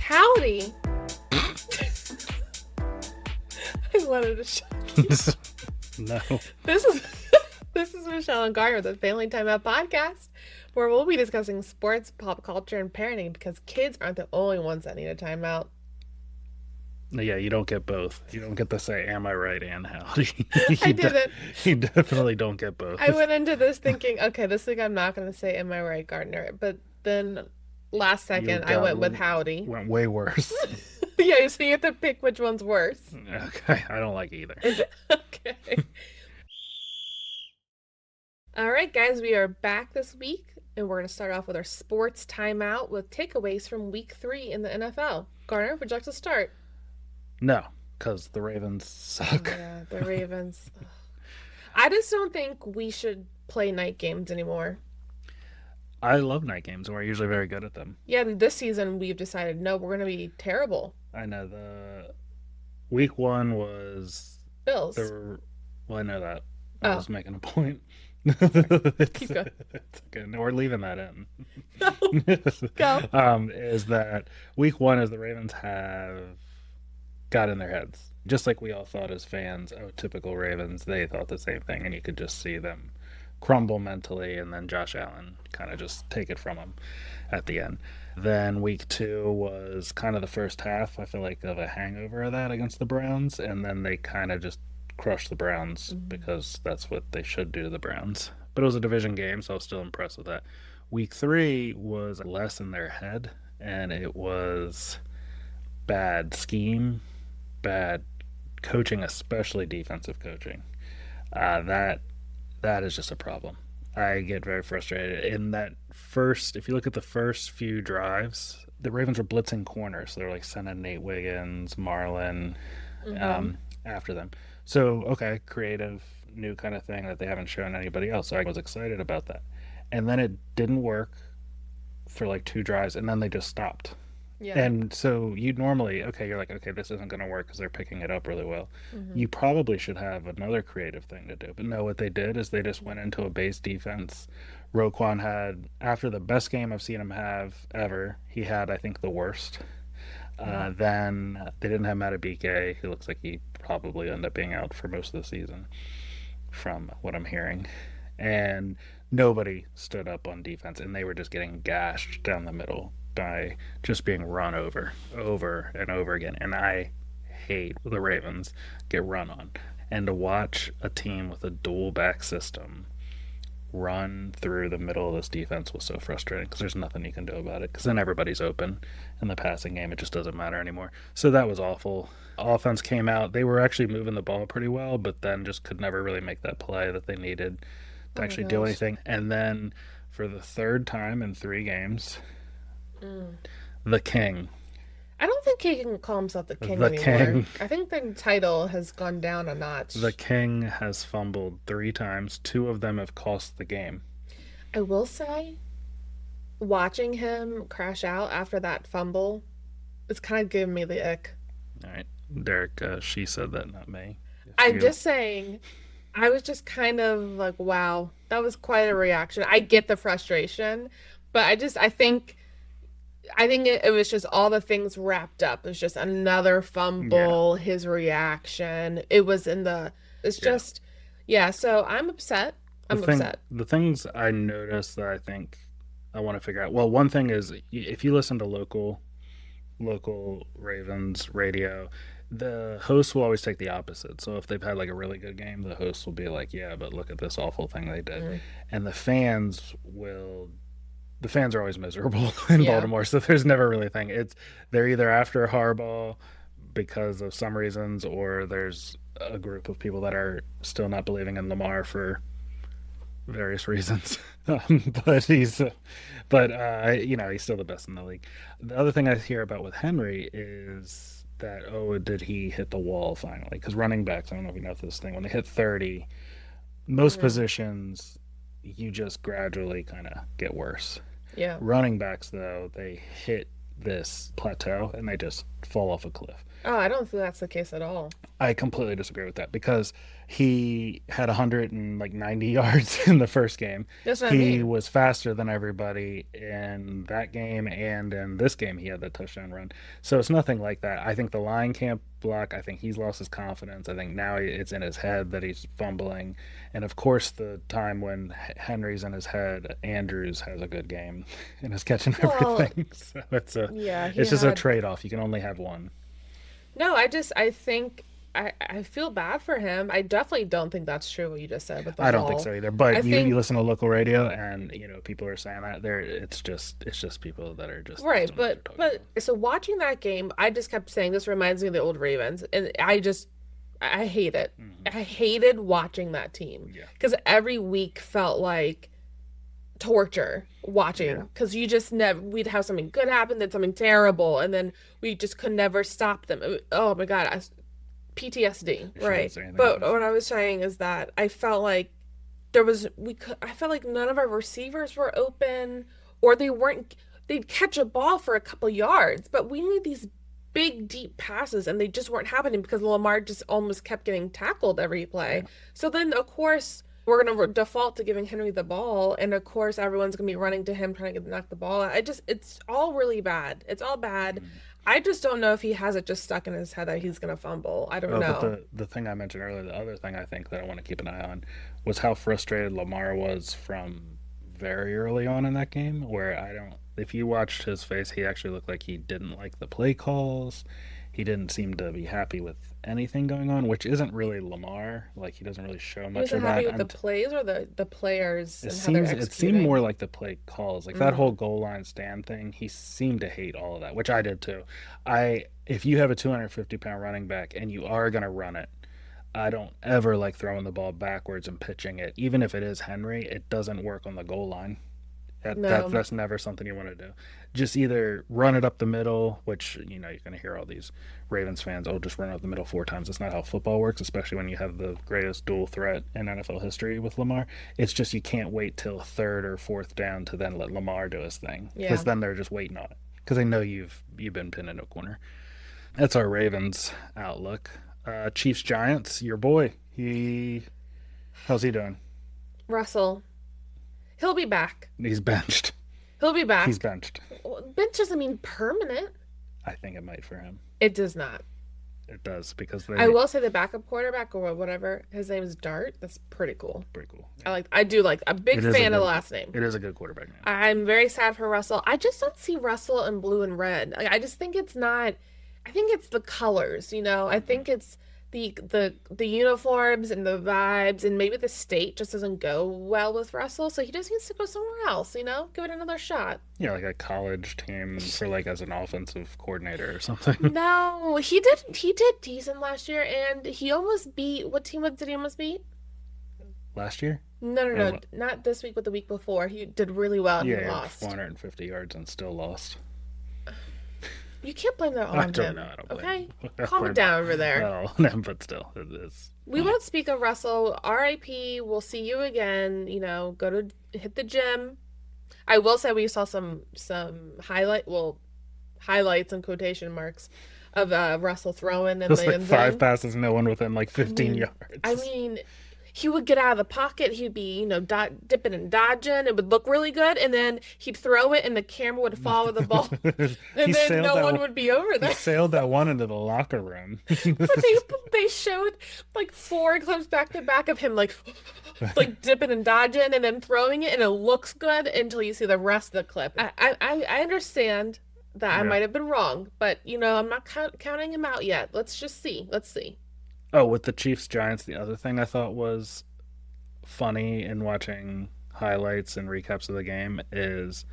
Howdy. I wanted to show you. No. This is this is Michelle and Gardner with the Family Timeout podcast, where we'll be discussing sports, pop culture, and parenting because kids aren't the only ones that need a timeout. Yeah, you don't get both. You don't get to say, am I right and howdy. I didn't. You definitely don't get I both. went into this thinking, okay, this week I'm not going to say, "Am I right, Gardner?" But then last You second I went with howdy. went way worse. Yeah, so you have to pick which one's worse. Okay, I don't like either. Is it? Okay. All right, guys, we are back this week, and we're going to start off with our sports timeout with takeaways from week 3 in the NFL. Garner, would you like to start? No, because the Ravens suck. Yeah, the Ravens. I just don't think we should play night games anymore. I love night games, and we're usually very good at them. Yeah, and this season we've decided, no, we're going to be terrible. I know the week one was Bills. well, I know that. I Oh, was making a point. keep going. It's okay. No, we're leaving that in. No, go. Is that week one is the Ravens have got in their heads. Just like we all thought as fans, oh, typical Ravens, they thought the same thing, and you could just see them crumble mentally, and then Josh Allen kind of just take it from them at the end. Then week two was kind of the first half, I feel like, of a hangover of that against the Browns, and then they kind of just crushed the Browns because that's what they should do to the Browns. But it was a division game, so I was still impressed with that. Week three was less in their head, and it was bad scheme, bad coaching, especially defensive coaching. That is just a problem. I get very frustrated. In that first, if you look at the first few drives, the Ravens were blitzing corners. So they're like sending Nate Wiggins, Marlin Mm-hmm. after them. So, okay, creative, new kind of thing that they haven't shown anybody else. So I was excited about that. And then it didn't work for like two drives, and then they just stopped. Yeah. And so you normally, okay, you're like, okay, this isn't going to work because they're picking it up really well. Mm-hmm. You probably should have another creative thing to do. But no, what they did is they just went into a base defense. Roquan had, after the best game I've seen him have ever, he had, I think, the worst. Mm-hmm. Then they didn't have Matabike. He looks like he probably end up being out for most of the season, from what I'm hearing. And nobody stood up on defense, and they were just getting gashed down the middle by just being run over and over again. And I hate the Ravens get run on. And to watch a team with a dual back system run through the middle of this defense was so frustrating because there's nothing you can do about it because then everybody's open in the passing game. It just doesn't matter anymore. So that was awful. Offense came out. They were actually moving the ball pretty well, but then just could never really make that play that they needed to Oh my actually do gosh. anything. And then for the third time in 3 games, Mm. the King, I don't think he can call himself the king the anymore. King, I think the title has gone down a the notch. King has fumbled 3 times. 2 of them have cost the game. I will say, watching him crash out after that fumble, it's kind of giving me the ick. All right, Derek, she said that, not me. If I'm you, just saying, I was just kind of like, wow, that was quite a reaction. I get the frustration, but I think it was just all the things wrapped up. It was just another yeah, fumble, his reaction. It's yeah. just, yeah, so I'm upset. the I'm thing upset. the things I noticed that I think I want to figure out. Well, one thing is if you listen to local Ravens radio, the host will always take the opposite. So if they've had like a really good game, the host will be like, "Yeah, but look at this awful thing they did," Mm, and the fans are always miserable in yeah. Baltimore. So there's never really a thing. It's they're either after Harbaugh because of some reasons, or there's a group of people that are still not believing in Lamar for various reasons. But he's still the best in the league. The other thing I hear about with Henry is that, oh, did he hit the wall finally? Because running backs, I don't know if you know this thing, when they hit 30, most Hmm. positions you just gradually kind of get worse. Yeah. Running backs, though, they hit this plateau and they just fall off a cliff. Oh, I don't think that's the case at all. I completely disagree with that because he had 190 yards in the first game. That's what I He mean. was faster than everybody in that game, and in this game he had the touchdown run. So it's nothing like that. I think the line can't block. I think he's lost his confidence. I think now it's in his head that he's fumbling, and of course the time when Henry's in his head, Andrews has a good game and is catching Well, everything. So yeah, he it's just a had. trade off. You can only have one. No, I think I feel bad for him. I definitely don't think that's true what you just said with the I don't think ball. so either. I But you think listen to local radio, and people are saying that there. It's just people that are just right, don't know what they're but talking about. so watching that game, I just kept saying this reminds me of the old Ravens, and I hate it. Hmm. I hated watching that team Yeah, because every week felt like torture watching yeah. because you just never we'd have something good happen, then something terrible, and then we just could never stop them. Oh my God, PTSD, You shouldn't right? say anything But about it. what I was saying is that I felt like I felt like none of our receivers were open or they weren't they'd catch a ball for a couple yards, but we need these big deep passes and they just weren't happening because Lamar just almost kept getting tackled every play. Yeah. So then of course we're going to default to giving Henry the ball and of course everyone's going to be running to him trying to knock the ball out. I just it's all really bad. It's all bad. Mm. I just don't know if he has it just stuck in his head that he's going to fumble. I don't Oh, but know. the thing I mentioned earlier, the other thing I think that I want to keep an eye on was how frustrated Lamar was from very early on in that game. Where I don't, if you watched his face, he actually looked like he didn't like the play calls. He didn't seem to be happy with anything going on, which isn't really Lamar. Like he doesn't really show He much wasn't of happy that. with the And plays or the players it and how they're seemed more executing. like the play calls, like that whole Mm. goal line stand thing. He seemed to hate all of that, which I did too. I If you have a 250-pound running back and you are gonna run it, I don't ever like throwing the ball backwards and pitching it. Even if it is Henry, it doesn't work on the goal line. No, That's never something you want to do. Just either run it up the middle, which you're going to hear all these Ravens fans, oh, just run up the middle four times. That's not how football works, especially when you have the greatest dual threat in NFL history with Lamar. It's just you can't wait till third or fourth down to then let Lamar do his thing because yeah. then they're just waiting on it because they know you've been pinned into a corner. That's our Ravens outlook. Chiefs Giants, your boy. How's he doing? Russell, he'll be back. He's benched. He'll be He's back. benched. Bench doesn't mean permanent. I think it might for him. It does not. It does because I they will say the backup quarterback or whatever his name is Dart. That's pretty cool. pretty cool. I Yeah. like. I do like. A big It is a fan of the good last name. it is a good quarterback name. I'm very sad for Russell. I just don't see Russell in blue and red. I just think it's not. I think it's the colors. I think it's the uniforms and the vibes, and maybe the state just doesn't go well with Russell. So he just needs to go somewhere else. Give it another shot. Yeah, like a college team for like as an offensive coordinator or something. No, he did decent last year, and he almost beat what team did he almost beat? Last year? No, no, Or no, not this week, but the week before. He did really well, and yeah, he he had lost. 450 yards and still lost. You can't blame that all I on don't him. know. I don't Okay, blame him. I calm it blame down over there. well, but still, it is. We won't speak of Russell. R.I.P. We'll see you again. Go to hit the gym. I will say we saw some highlights in quotation marks of Russell throwing in Just the like end five zone. passes, no one within like I 15 mean, I yards. mean, he would get out of the pocket. He'd be, dipping and dodging. It would look really good, and then he'd throw it, and the camera would fall with the ball, he and then sailed no that. one would be over He there. sailed that one into the locker room. But they showed like four clips back to back of him like dipping and dodging and then throwing it, and it looks good until you see the rest of the clip. I understand that I Yeah. might have been wrong, but I'm not counting him out yet. Let's just see. Let's see. Oh, with the Chiefs Giants, the other thing I thought was funny in watching highlights and recaps of the game is,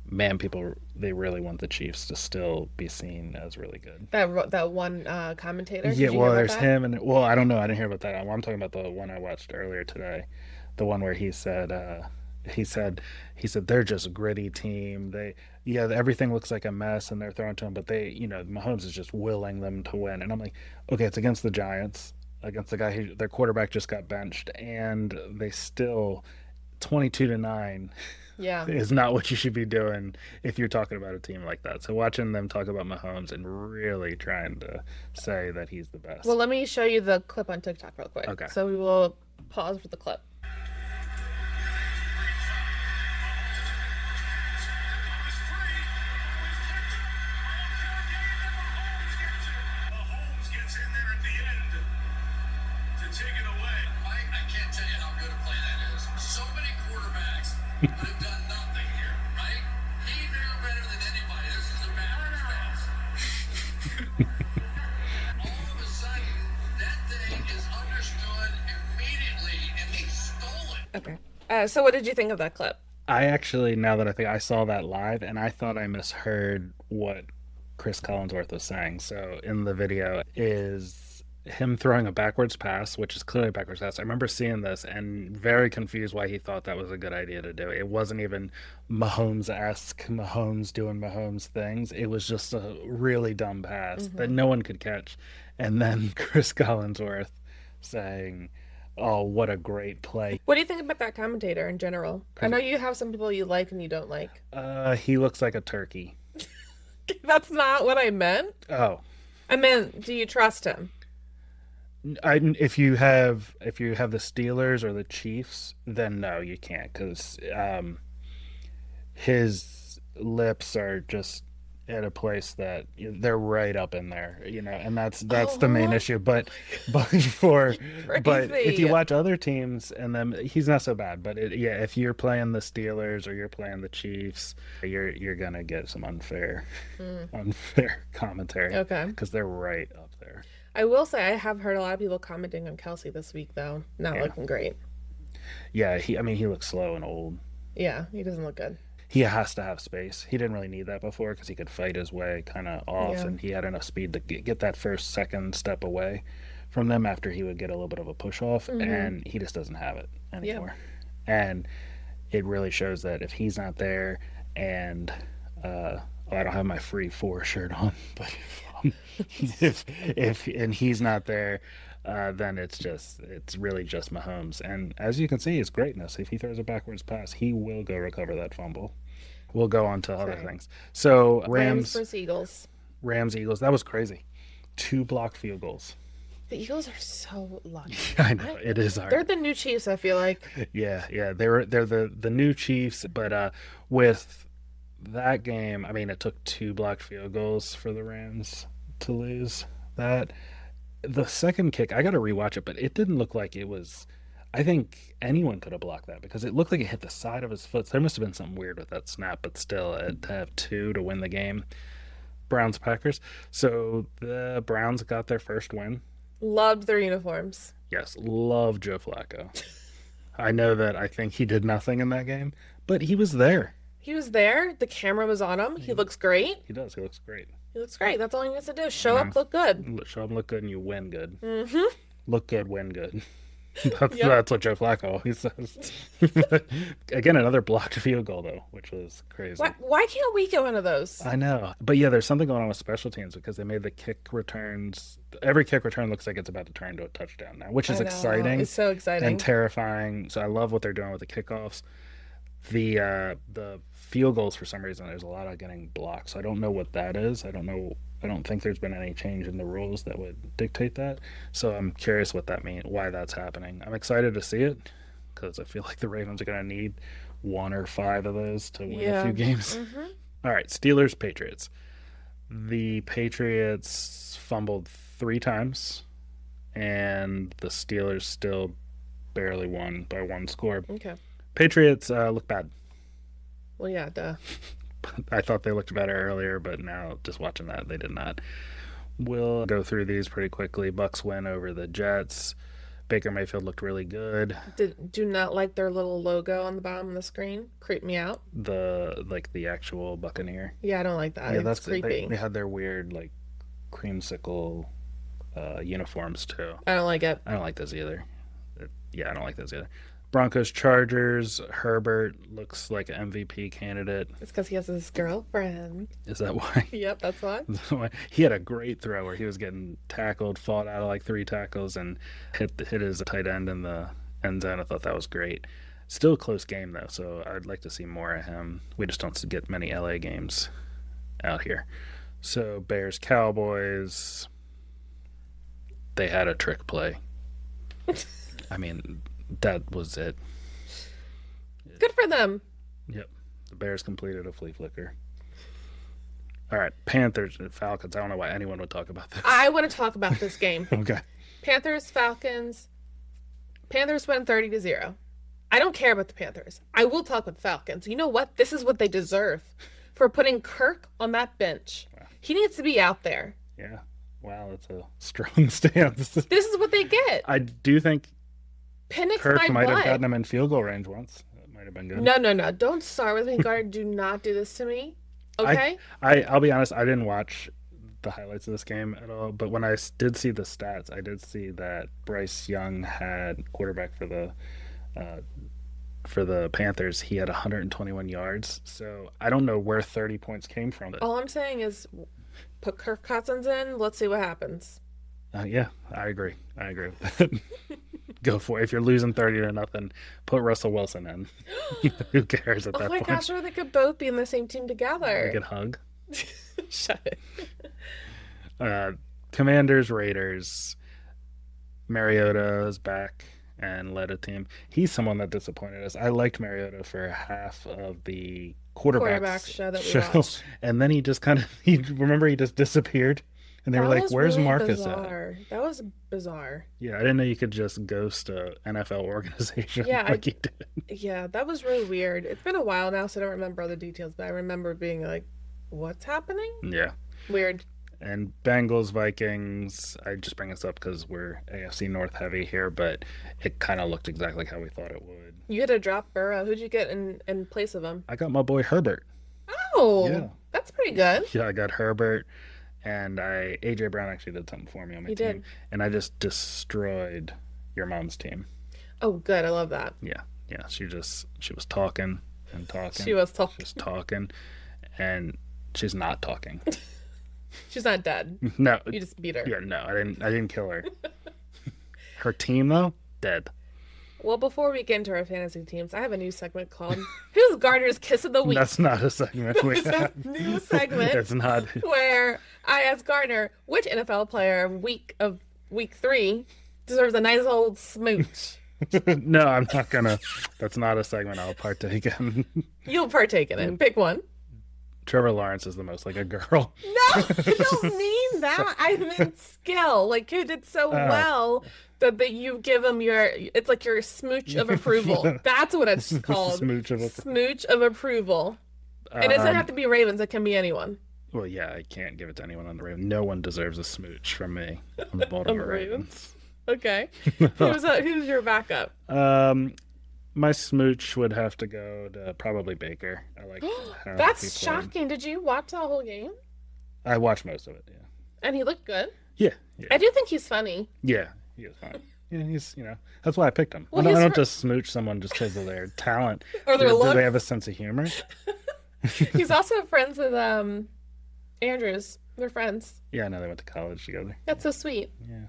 man, people they really want the Chiefs to still be seen as really good. That one commentator. Yeah, Did you hear well, about there's that? him, and well, I don't know, I didn't hear about that. I'm talking about the one I watched earlier today, the one where he said he said they're just a gritty team. Yeah, everything looks like a mess, and they're throwing to them, but Mahomes is just willing them to win, and I'm like, okay, it's against the Giants, against the guy who their quarterback just got benched, and they still 22-9. Yeah. is not what you should be doing if you're talking about a team like that. So watching them talk about Mahomes and really trying to say that he's the Well, best. let me show you the clip on TikTok real quick. Okay. So we will pause for the clip. Okay. So what did you think of that clip? I actually, now that I think I saw that live, and I thought I misheard what Chris Collinsworth was saying. So in the video is him throwing a backwards pass, which is clearly a backwards pass. I remember seeing this and very confused why he thought that was a good idea to do. It wasn't even Mahomes-esque, Mahomes doing Mahomes things. It was just a really dumb pass that no one could catch. And then Chris Collinsworth saying, "Oh, what a great play." What do you think about that commentator in general? I know you have some people you like and you don't like. He looks like a turkey. That's not what I meant. Oh, I meant, do you trust him? if you have the Steelers or the Chiefs, then no, you can't because his lips are just at a place that they're right up in there, and that's the main Oh, issue. But for but if you crazy. watch other teams and then he's not so bad. But yeah, if you're playing the Steelers or you're playing the Chiefs, you're gonna get some unfair commentary Okay. because they're right up there. I will say I have heard a lot of people commenting on Kelsey this week, though. Not Yeah, looking great. yeah. I mean, he looks slow and old. Yeah, he doesn't look good. He has to have space. He didn't really need that before because he could fight his way kind of off, Yeah. and he had enough speed to get that first, second step away from them after he would get a little bit of a push off, and he just doesn't have it Yeah. anymore. And it really shows that if he's not there, and I don't have my free four shirt on, but if and he's not there, then it's really just Mahomes. And as you can see, his greatness. If he throws a backwards pass, he will go recover that fumble. We'll go on to other Okay. things. So Rams Rams, versus Eagles. Rams, Eagles. That was crazy. Two blocked field goals. The Eagles are so lucky. I know I, it is they're hard. the new Chiefs, I feel like. Yeah. They're the new Chiefs, but with that game, I mean, it took two blocked field goals for the Rams to lose that. The second kick, I got to rewatch it, but it didn't look like it was. I think anyone could have blocked that because it looked like it hit the side of his foot. So there must have been something weird with that snap, but still, to have two to win the game. Browns Packers. So the Browns got their first win. Loved their uniforms. Yes, love Joe Flacco. I know that I think he did nothing in that game, but he was there. He was there. The camera was on him. He looks great. He does. He looks great. He looks great. That's all he needs to do. You Show know, up, look good. show him look good and you win good. Mm-hmm. Look good, win good. That's Yep. that's what Joe Flacco always says. Again, another blocked field goal though, which was crazy. Why can't we get one of those? I know, but yeah, there's something going on with special teams because they made the kick returns. Every kick return looks like it's about to turn into a touchdown now, which I is know. exciting It's so and exciting. terrifying. So I love what they're doing with the kickoffs. The field goals for some reason there's a lot of getting blocked. So I don't know what that is. I don't know. I don't think there's been any change in the rules that would dictate that. So I'm curious what that means, why that's happening. I'm excited to see it because I feel like the Ravens are going to need one or five of those to win a Yeah. few games. Mm-hmm. All right, Steelers Patriots. The Patriots fumbled three times, and the Steelers still barely won by one score. Okay. Patriots look bad. Well, yeah, duh. I thought they looked better earlier, but now just watching that, they did not. We'll go through these pretty quickly. Bucks win over the Jets. Baker Mayfield looked really good. Do not like their little logo on the bottom of the screen. Creep me out. The actual Buccaneer. Yeah, I don't like that. Yeah, It's that's creepy. they had their weird like creamsicle uniforms too. I don't like it. I don't like those either. Yeah, I don't like those either. Broncos Chargers. Herbert looks like an MVP candidate. It's because he has his girlfriend. Is that why? Yep, that's why. He had a great throw where he was getting tackled, fought out of like three tackles, and hit his tight end in the end zone. I thought that was great. Still a close game though, so I'd like to see more of him. We just don't get many LA games out here. So Bears Cowboys, they had a trick play. I mean, that was it. Good for them. Yep. The Bears completed a flea flicker. All right, Panthers and Falcons. I don't know why anyone would talk about this. I want to talk about this game. Okay. Panthers, Falcons. Panthers win 30-0. I don't care about the Panthers. I will talk with Falcons. You know what? This is what they deserve for putting Kirk on that bench. Wow. He needs to be out there. Yeah. Wow, that's a strong stance. This is what they get. I do think Penix Kirk might have gotten him in field goal range once. That might have been good. No. Don't start with me, Gardner. Do not do this to me. Okay? I'll be honest, I didn't watch the highlights of this game at all, but when I did see the stats, I did see that Bryce Young had quarterback for the Panthers. He had 121 yards, so I don't know where 30 points came from. All I'm saying is put Kirk Cousins in. Let's see what happens. Yeah, I agree with that. Go for it. If you're losing 30-0, put Russell Wilson in. Who cares at that point? Oh my gosh, or they could both be in the same team together. They could hug. Shut it. Commanders, Raiders. Mariota is back and led a team. He's someone that disappointed us. I liked Mariota for half of the quarterback show that we watched. And then he just he just disappeared. And they were like, where's really Marcus bizarre. At? That was bizarre. Yeah, I didn't know you could just ghost a NFL organization like he did. Yeah, that was really weird. It's been a while now, so I don't remember all the details, but I remember being like, what's happening? Yeah. Weird. And Bengals, Vikings, I just bring this up because we're AFC North heavy here, but it kind of looked exactly how we thought it would. You had to drop Burrow. Who'd you get in place of him? I got my boy Herbert. Oh, yeah. That's pretty good. Yeah, I got Herbert. And AJ Brown actually did something for me on my team. And I just destroyed your mom's team. Oh, good. I love that. Yeah. She was talking and talking. She was talking. She's talking. And she's not talking. She's not dead. No. You just beat her. Yeah, no. I didn't kill her. Her team, though, dead. Well, before we get into our fantasy teams, I have a new segment called Who's Gardner's Kiss of the Week? That's not a segment we have. A new segment. It's not. Where I ask Gardner which NFL player week 3 deserves a nice old smooch. No, I'm not gonna. That's not a segment I'll partake in. You'll partake in it. Pick one. Trevor Lawrence is the most like a girl. No, I don't mean that. I meant skill. Like, he did so well that you give him it's like your smooch of approval. That's what it's called. Smooch of approval. It doesn't have to be Ravens. It can be anyone. Well, yeah, I can't give it to anyone on the Ravens. No one deserves a smooch from me on the Baltimore Ravens. Okay. Who's your backup? My smooch would have to go to probably Baker. I like how That's shocking. Did you watch the whole game? I watched most of it, yeah. And he looked good? Yeah. I do think he's funny. Yeah, he is fine. Yeah, he's, that's why I picked him. Well, I don't just smooch someone just because of their talent. Or their look. Do they have a sense of humor? He's also friends with Andrews. They're friends. Yeah, I know they went to college together. That's so sweet. Yeah.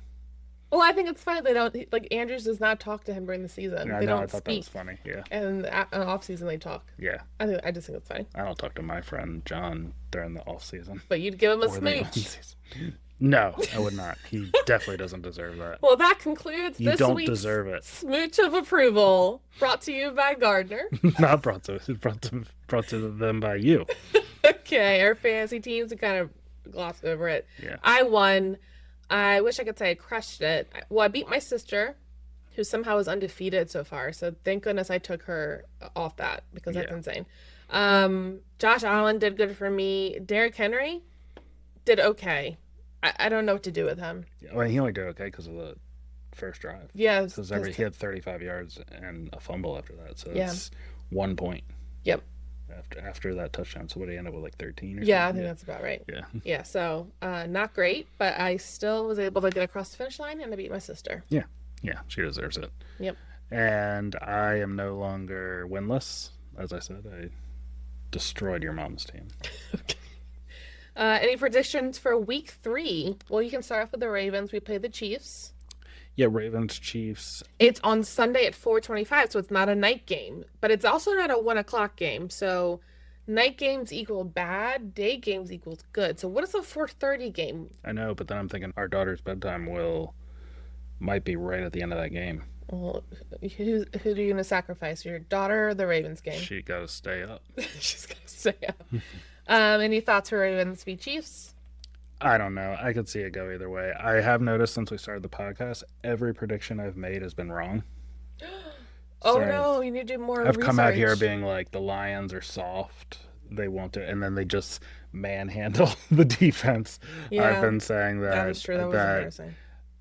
Well, I think it's funny they don't Andrews does not talk to him during the season. Yeah, they don't I thought speak. That was funny. Yeah. And off season they talk. Yeah. I just think it's funny. I don't talk to my friend John during the off season. But you'd give him a smooch. No, I would not. He definitely doesn't deserve that. Well, that concludes this week's deserve it. Smooch of Approval, brought to you by Gardner. Not brought to them by you. Okay, our fantasy teams, we kind of glossed over it. Yeah. I won. I wish I could say I crushed it. Well, I beat my sister, who somehow is undefeated so far. So thank goodness I took her off that because that's insane. Josh Allen did good for me. Derrick Henry did okay. I don't know what to do with him. Yeah, well, he only did okay because of the first drive. Yeah. Because he had 35 yards and a fumble after that. So that's 1 point. Yep. After that touchdown. So what did he end up with, like 13 or something? Yeah, I think that's about right. Yeah. Yeah, so not great, but I still was able to get across the finish line and I beat my sister. Yeah. Yeah, she deserves it. Yep. And I am no longer winless. As I said, I destroyed your mom's team. Okay. Any predictions for week 3? Well, you can start off with the Ravens. We play the Chiefs. Yeah, Ravens, Chiefs. It's on Sunday at 4:25, so it's not a night game, but it's also not a 1 o'clock game. So night games equal bad, day games equals good. So what is a 4:30 game? I know, but then I'm thinking our daughter's bedtime will might be right at the end of that game. Well, who are you gonna sacrifice? Your daughter or the Ravens game? She got to stay up. She's gonna stay up. Any thoughts for Ravens v Chiefs? I don't know. I could see it go either way. I have noticed since we started the podcast, every prediction I've made has been wrong. Oh So no, you need to do more I've come out here research. being like the Lions are soft. They won't do it, and then they just manhandle the defense. I've Yeah, been saying that that is true. That was that embarrassing.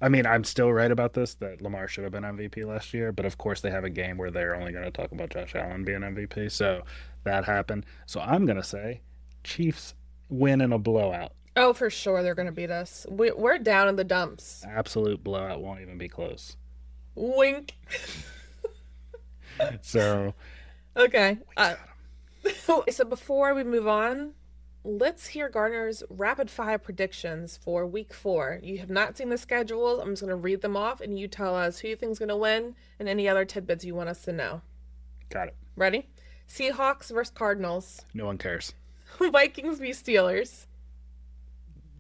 I mean, I'm still right about this that Lamar should have been MVP last year, but of course they have a game where they're only going to talk about Josh Allen being MVP. So that happened. So I'm going to say Chiefs win in a blowout. Oh, for sure they're gonna beat us. We're down in the dumps. Absolute blowout, won't even be close. Wink. So Okay. we got 'em. So before we move on, let's hear Gardner's rapid fire predictions for week 4. You have not seen the schedule. I'm just going to read them off and you tell us who you think's going to win and any other tidbits you want us to know. Got it. Ready? Seahawks versus Cardinals. No one cares. Vikings v Steelers.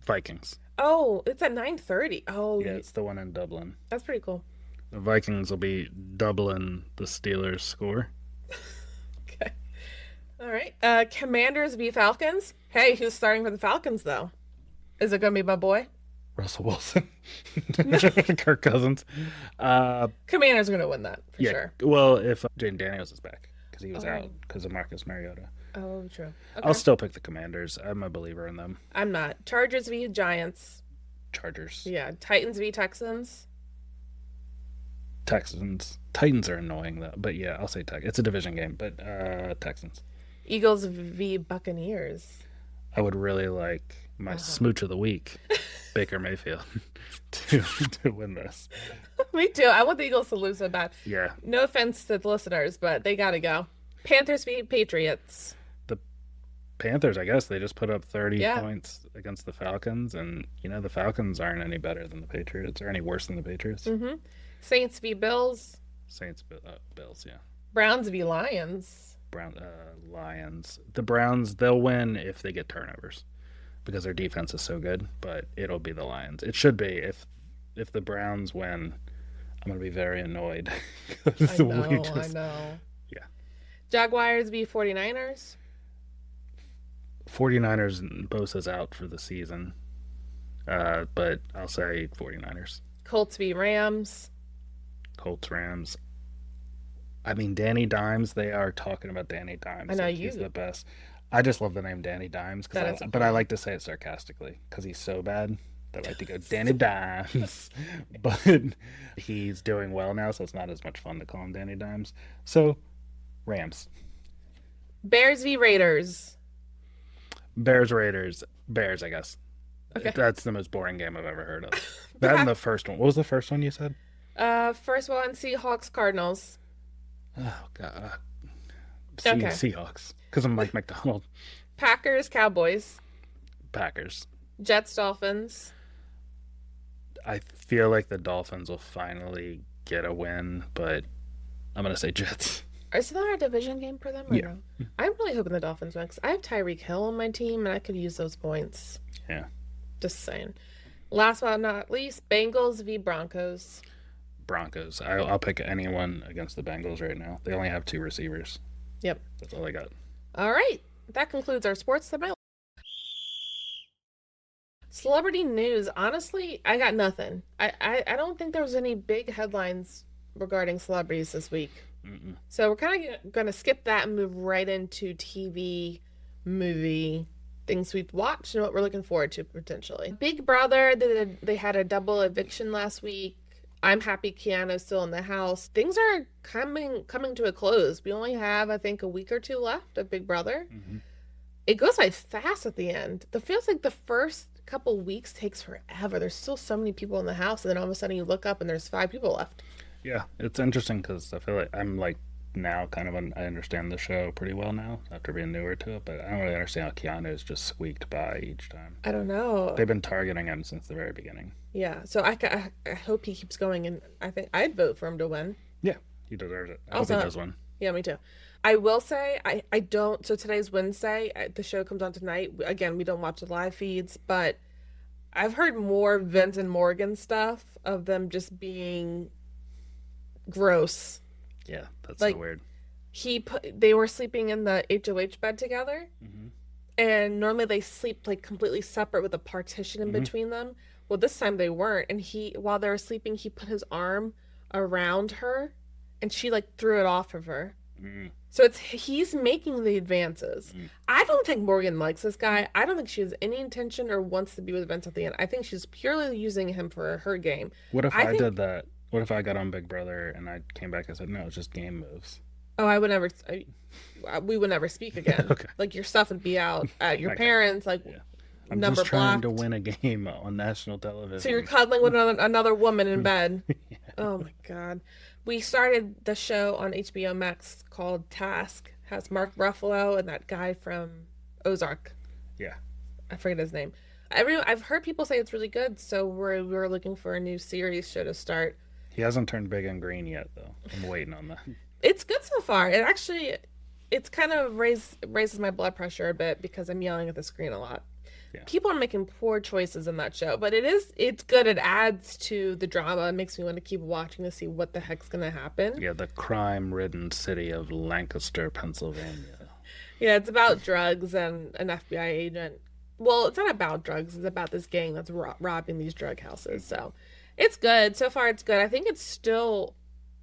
Vikings. Oh, it's at 9:30. Oh, Yeah, it's the one in Dublin. that's pretty cool. The Vikings will be doubling the Steelers' score. Okay. All right. Commanders v Falcons. Hey, who's starting for the Falcons though? Is it going to be my boy? Russell Wilson, Kirk Cousins. Commanders are going to win that for Yeah. sure. Well, if Jaden Daniels is back because he was Oh. out because of Marcus Mariota, Oh, true. I'll Okay. still pick the Commanders. I'm a believer in them. I'm not. Chargers v Giants. Chargers, Yeah. Titans v Texans. Texans. Titans are annoying though, but yeah, I'll say Texans. It's a division game, but Texans. Eagles v Buccaneers. I would really like my smooch of the week, Baker Mayfield, to win this. Me too. I want the Eagles to lose so bad. Yeah, No offense to the listeners, but they got to go. Panthers v Patriots. the Panthers. I guess they just put up 30 Yeah. points against the Falcons, and the Falcons aren't any better than the Patriots or any worse than the Patriots. Mm-hmm. Saints v Bills. Saints, Bills, yeah. Browns v Lions. Lions. The Browns, they'll win if they get turnovers because their defense is so good, but it'll be the Lions. It should be. If the Browns win, I'm going to be very annoyed. I know. I know. Yeah. Jaguars v 49ers. 49ers, Bosa's out for the season, but I'll say 49ers. Colts v Rams. Colts, Rams. I mean, Danny Dimes, they are talking about Danny Dimes. I know like you. he's the best. I just love the name Danny Dimes, That is but I like to say it sarcastically because he's so bad. I like to go Danny Dimes, but he's doing well now, so it's not as much fun to call him Danny Dimes. So, Rams, Bears v Raiders. Bears, Raiders, Bears. I guess Okay. that's the most boring game I've ever heard of. That and the first one. What was the first one you said? First one, Seahawks Cardinals. Oh God, Okay. Seahawks. Because I'm Mike McDonald. Packers Cowboys. Packers. Jets Dolphins. I feel like the Dolphins will finally get a win, but I'm gonna say Jets. Is that a division game for them or Yeah. no? I'm really hoping the Dolphins win because I have Tyreek Hill on my team and I could use those points. Yeah. Just saying. Last but not least, Bengals v Broncos. Broncos. I'll pick anyone against the Bengals right now. They only have 2 receivers. Yep. That's all I got. All right. That concludes our sports segment. Celebrity news. Honestly, I got nothing. I don't think there was any big headlines regarding celebrities this week. Mm-mm. So we're kind of going to skip that and move right into TV, movie, things we've watched and what we're looking forward to potentially. Big Brother, they had a double eviction last week. I'm happy Keanu's still in the house. Things are coming to a close. We only have, I think, a week or 2 left of Big Brother. Mm-hmm. It goes by fast at the end. It feels like the first couple weeks takes forever. There's still so many people in the house, and then all of a sudden you look up and there's 5 people left. Yeah, it's interesting because I feel like I'm like now kind of I understand the show pretty well now after being newer to it, but I don't really understand how Keanu's just squeaked by each time. I don't know. They've been targeting him since the very beginning. Yeah, so I hope he keeps going, and I think I'd vote for him to win. Yeah, he deserves it. I hope Also, he does win. yeah, me too. I will say I don't. So today's Wednesday. The show comes on tonight. Again, we don't watch the live feeds, but I've heard more Vince and Morgan stuff of them just being gross. Yeah, that's Like so weird. they were sleeping in the HOH bed together, Hmm. and normally they sleep like completely separate with a partition in Hmm. between them. Well, this time they weren't, and while they were sleeping, he put his arm around her, and she like threw it off of her. Mm. So he's making the advances. I don't think Morgan likes this guy. I don't think she has any intention or wants to be with Vince at the end. I think she's purely using him for her game. What if I I think, did that? What if I got on Big Brother and I came back and said, no, it's just game moves? oh, I would never, we would never speak again. Okay. Like your stuff would be out at your Okay. parents, like Yeah. I'm number just trying blocked. to win a game on national television. So you're cuddling with another woman in bed. Oh my God. We started the show on HBO Max called Task. Has Mark Ruffalo and that guy from Ozark. Yeah. I forget his name. I've heard people say it's really good, so we're looking for a new series show to start. He hasn't turned big and green yet, though. I'm waiting on that. It's good so far. It's kind of raises my blood pressure a bit because I'm yelling at the screen a lot. Yeah. People are making poor choices in that show, but it's good. It adds to the drama. It makes me want to keep watching to see what the heck's gonna happen. Yeah, the crime-ridden city of Lancaster, Pennsylvania. Yeah, it's about drugs and an FBI agent. Well, it's not about drugs. It's about this gang that's robbing these drug houses. So it's good. So far, it's good. I think it's still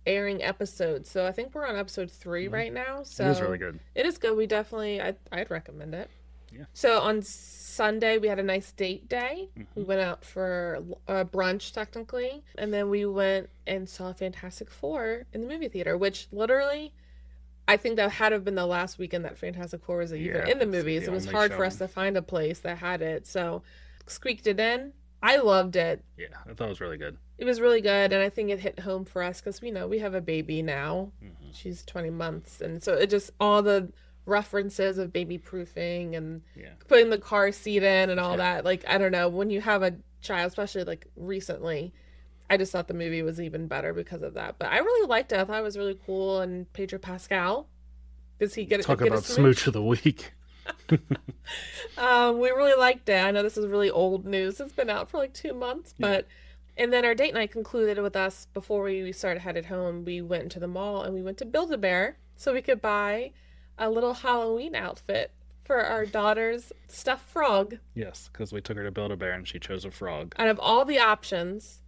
airing episodes. So I think we're on episode 3 right now. So It is really good. it is good. We definitely, I'd recommend it. Yeah. So on Sunday, we had a nice date day. We went out for brunch, technically. And then we went and saw Fantastic Four in the movie theater, which literally, I think that had to have been the last weekend that Fantastic Four was even Yeah, in the it's movies. the It was only hard for us showing. to find a place that had it. So squeaked it in. I loved it. Yeah, I thought it was really good. It was really good. And I think it hit home for us because, we have a baby now. She's 20 months. And so it just, all the references of baby proofing and Yeah. putting the car seat in and all that. Like, I don't know, when you have a child, especially like recently, I just thought the movie was even better because of that. But I really liked it. I thought it was really cool. And Pedro Pascal, does he Talk get a about smooch? Smooch of the Week. We really liked it. I know this is really old news. It's been out for like 2 months, but and then our date night concluded with us before we started headed home. We went into the mall and we went to Build-A-Bear so we could buy a little Halloween outfit for our daughter's stuffed frog. Yes, because we took her to Build-A-Bear and she chose a frog. Out of all the options,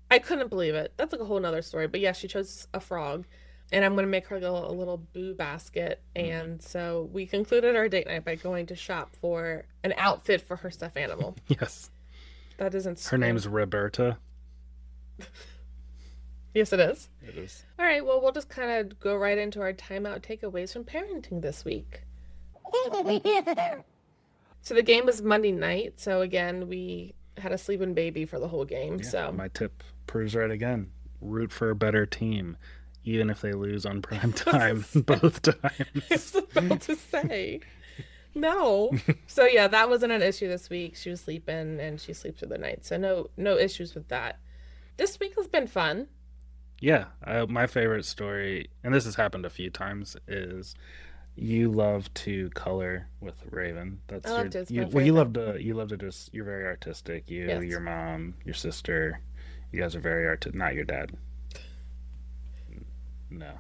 I couldn't believe it. That's like a whole nother story. But yeah, she chose a frog. And I'm going to make her a little boo basket. And so we concluded our date night by going to shop for an outfit for her stuffed animal. Yes. That isn't Her name's Roberta. Yes, it is. It is. All right, well, we'll just kind of go right into our timeout takeaways from parenting this week. So the game was Monday night. So again, we had a sleeping baby for the whole game. Yeah, So my tip proves right again. Root for a better team, even if they lose on prime time both times. I was about to say. No. So yeah, that wasn't an issue this week. She was sleeping and she sleeps through the night. So no issues with that. This week has been fun. Yeah, my favorite story, and this has happened a few times, is you love to color with Raven. That's I love to. It's my well, you favorite. love to just. You're very artistic. You, Yes. your mom, your sister, you guys are very artistic. Not your dad. No,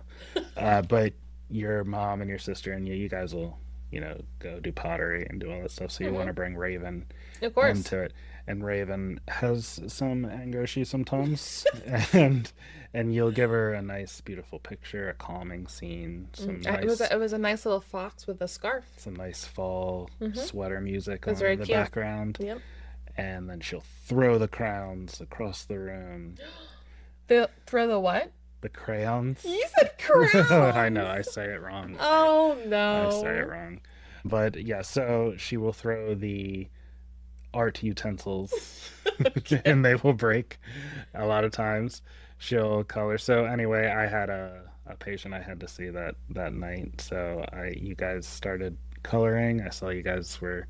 but your mom and your sister and you guys will, go do pottery and do all that stuff. So you want to bring Raven Of course. into it. And Raven has some anger issues sometimes, and you'll give her a nice, beautiful picture, a calming scene, It was a nice little fox with a scarf. some nice fall sweater music It on was very the cute. background, Yep. and then she'll throw the crowns across the room. Throw the what? The crayons. You said crowns. I know, I say it wrong. Oh no. I say it wrong. But yeah, so she will throw the art utensils and they will break a lot of times. She'll color. So anyway, I a patient I had to see that night. So you guys started coloring. I saw you guys were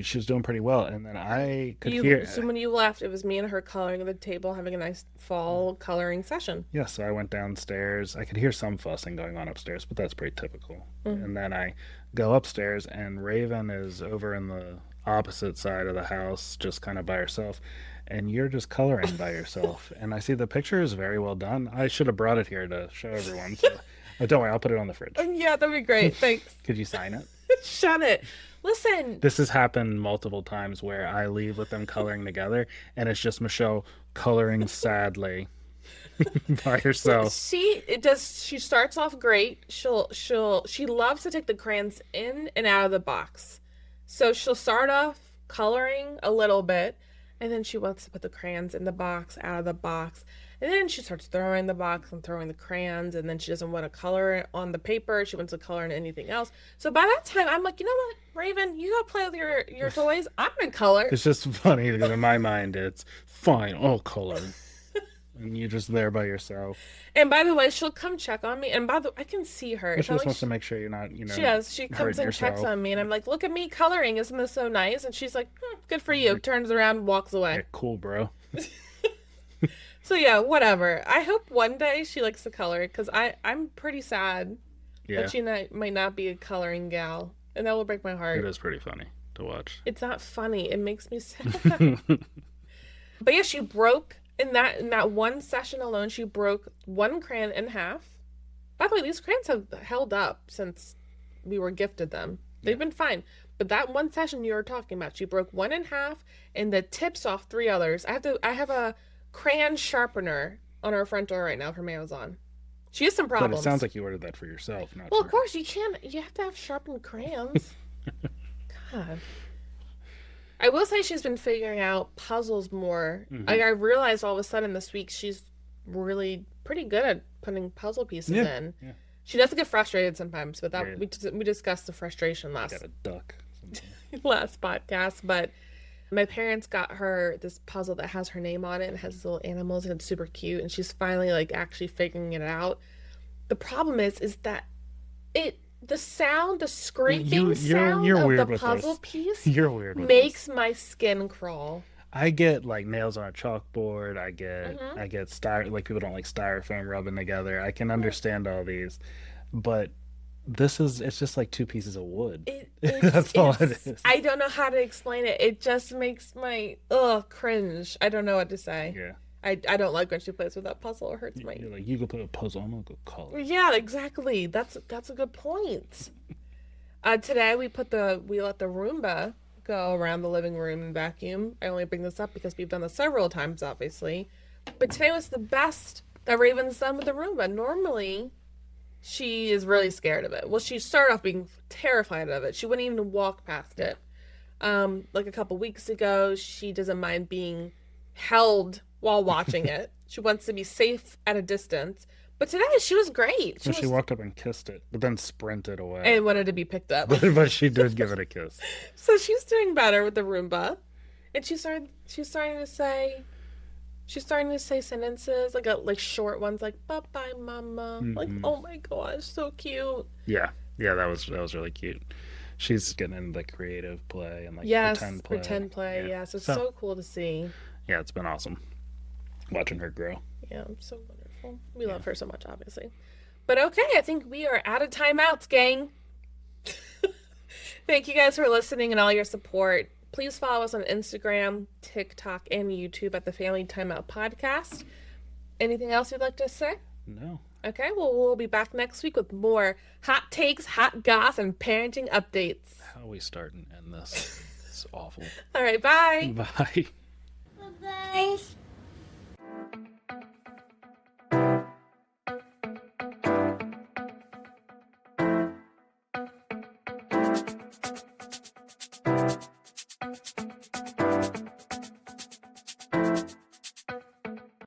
she was doing pretty well, and then I could You hear. so when you left, it was me and her coloring at the table, having a nice fall coloring session. Yeah, so I went downstairs. I could hear some fussing going on upstairs, but that's pretty typical. Mm. And then I go upstairs, and Raven is over in the opposite side of the house, just kind of by herself. And you're just coloring by yourself. And I see the picture is very well done. I should have brought it here to show everyone. So, oh, don't worry, I'll put it on the fridge. Yeah, that'd be great. Thanks. Could you sign it? Shut it. Listen. This has happened multiple times where I leave with them coloring together, and it's just Michelle coloring sadly by herself. She starts off great. She loves to take the crayons in and out of the box. So she'll start off coloring a little bit, and then she wants to put the crayons in the box, out of the box. And then she starts throwing the box and throwing the crayons, and then she doesn't want to color it on the paper. She wants to color in anything else. So by that time, I'm like, you know what, Raven, you go play with your toys. I'm going to color. It's just funny because in my mind, it's fine, I'll color. And you're just there by yourself. And by the way, she'll come check on me. And by the way, I can see her. She just wants to make sure you're not, She does. She comes and yourself. checks on me, and I'm like, look at me coloring. Isn't this so nice? And she's like, good for you. Turns around and walks away. Yeah, cool, bro. So yeah, whatever. I hope one day she likes to color, because I'm pretty sad that she might not be a coloring gal. And that will break my heart. It is pretty funny to watch. It's not funny. It makes me sad. But yeah, she broke in that one session alone. She broke one crayon in half. By the way, these crayons have held up since we were gifted them. They've been fine. But that one session you were talking about, she broke one in half and the tips off three others. I have a crayon sharpener on our front door right now from Amazon. She has some problems. But it sounds like you ordered that for yourself, not well, for of course you have to have sharpened crayons. God. I will say she's been figuring out puzzles more. Mm-hmm. I realized all of a sudden this week she's really pretty good at putting puzzle pieces in. Yeah. She does get frustrated sometimes, but that we discussed the frustration last last podcast. But my parents got her this puzzle that has her name on it and has little animals, and it's super cute, and she's finally actually figuring it out. The problem is that the scraping sound of the puzzle piece makes my skin crawl. I get nails on a chalkboard. I get people don't like styrofoam rubbing together. I can understand all these, but it's just like two pieces of wood. That's all it is. I don't know how to explain it. It just makes my cringe. I don't know what to say. Yeah. I don't like when she plays with that puzzle. It hurts my. You're like, you can put a puzzle. I'm gonna go color. Yeah, exactly. That's a good point. Today we let the Roomba go around the living room and vacuum. I only bring this up because we've done this several times, obviously. But today was the best that Raven's done with the Roomba. Normally, she is really scared of it. Well, she started off being terrified of it. She wouldn't even walk past it. Like a couple weeks ago, she doesn't mind being held while watching it. She wants to be safe at a distance. But today, she was great. She walked up and kissed it, but then sprinted away. And wanted to be picked up. But she did give it a kiss. So she's doing better with the Roomba. And she's starting to say sentences, like short ones, like bye-bye, mama. Mm-hmm. Like, oh my gosh, so cute. Yeah, that was really cute. She's getting into the creative play and pretend play. Yeah, so it's so cool to see. Yeah, it's been awesome watching her grow. Yeah, so wonderful. We love her so much, obviously. But okay, I think we are out of timeouts, gang. Thank you guys for listening and all your support. Please follow us on Instagram, TikTok, and YouTube at the Family Timeout Podcast. Anything else you'd like to say? No. Okay, well, we'll be back next week with more hot takes, hot goss, and parenting updates. How we start and end this? It's awful. All right, bye. Bye. Bye-bye.